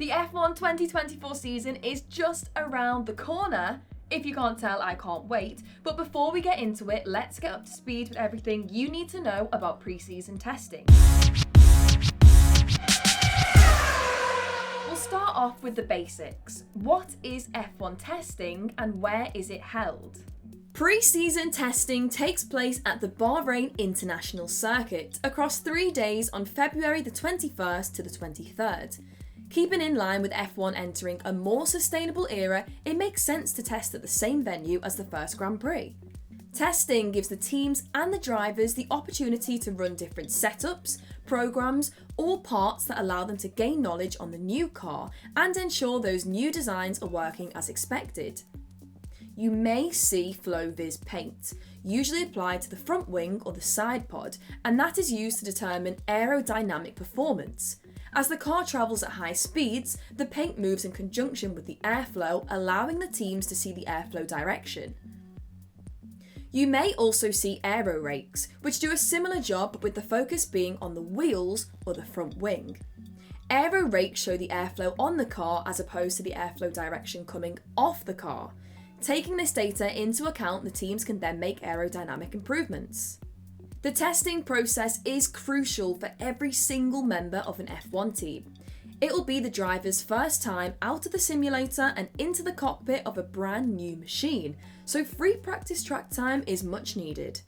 The F1 2024 season is just around the corner. If you can't tell, I can't wait. But before we get into it, let's get up to speed with everything you need to know about pre-season testing. We'll start off with the basics. What is F1 testing and where is it held? Pre-season testing takes place at the Bahrain International Circuit across 3 days on February the 21st to the 23rd. Keeping in line with F1 entering a more sustainable era, it makes sense to test at the same venue as the first Grand Prix. Testing gives the teams and the drivers the opportunity to run different setups, programs, or parts that allow them to gain knowledge on the new car and ensure those new designs are working as expected. You may see FlowViz paint, usually applied to the front wing or the side pod, and that is used to determine aerodynamic performance. As the car travels at high speeds, the paint moves in conjunction with the airflow, allowing the teams to see the airflow direction. You may also see aero rakes, which do a similar job with the focus being on the wheels or the front wing. Aero rakes show the airflow on the car as opposed to the airflow direction coming off the car. Taking this data into account, the teams can then make aerodynamic improvements. The testing process is crucial for every single member of an F1 team. It will be the driver's first time out of the simulator and into the cockpit of a brand new machine, so free practice track time is much needed.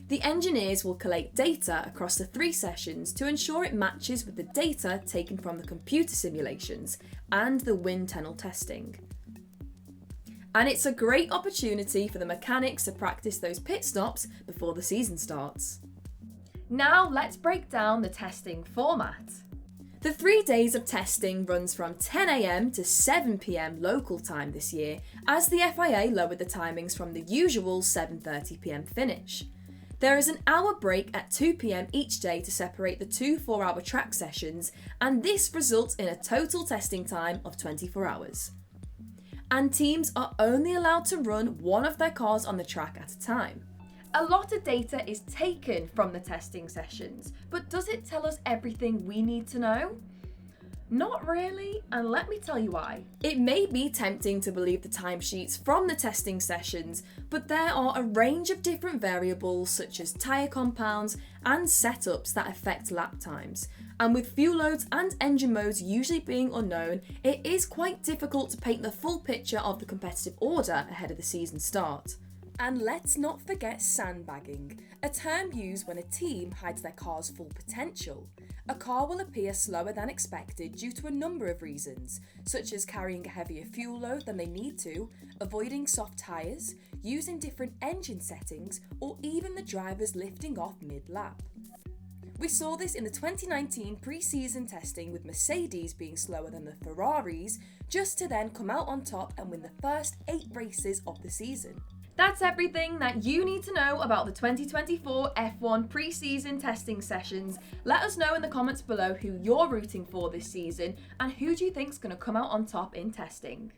The engineers will collate data across the 3 sessions to ensure it matches with the data taken from the computer simulations and the wind tunnel testing. And it's a great opportunity for the mechanics to practice those pit stops before the season starts. Now let's break down the testing format. The 3 days of testing runs from 10 AM to 7 PM local time this year, as the FIA lowered the timings from the usual 7:30 PM finish. There is an hour break at 2 PM each day to separate the 2 4-hour track sessions, and this results in a total testing time of 24 hours. And teams are only allowed to run one of their cars on the track at a time. A lot of data is taken from the testing sessions, but does it tell us everything we need to know? Not really, and let me tell you why. It may be tempting to believe the timesheets from the testing sessions, but there are a range of different variables such as tyre compounds and setups that affect lap times. And with fuel loads and engine modes usually being unknown, it is quite difficult to paint the full picture of the competitive order ahead of the season start. And let's not forget sandbagging, a term used when a team hides their car's full potential. A car will appear slower than expected due to a number of reasons, such as carrying a heavier fuel load than they need to, avoiding soft tyres, using different engine settings, or even the drivers lifting off mid-lap. We saw this in the 2019 pre-season testing with Mercedes being slower than the Ferraris, just to then come out on top and win the first 8 races of the season. That's everything that you need to know about the 2024 F1 pre-season testing sessions. Let us know in the comments below who you're rooting for this season and who do you think's going to come out on top in testing.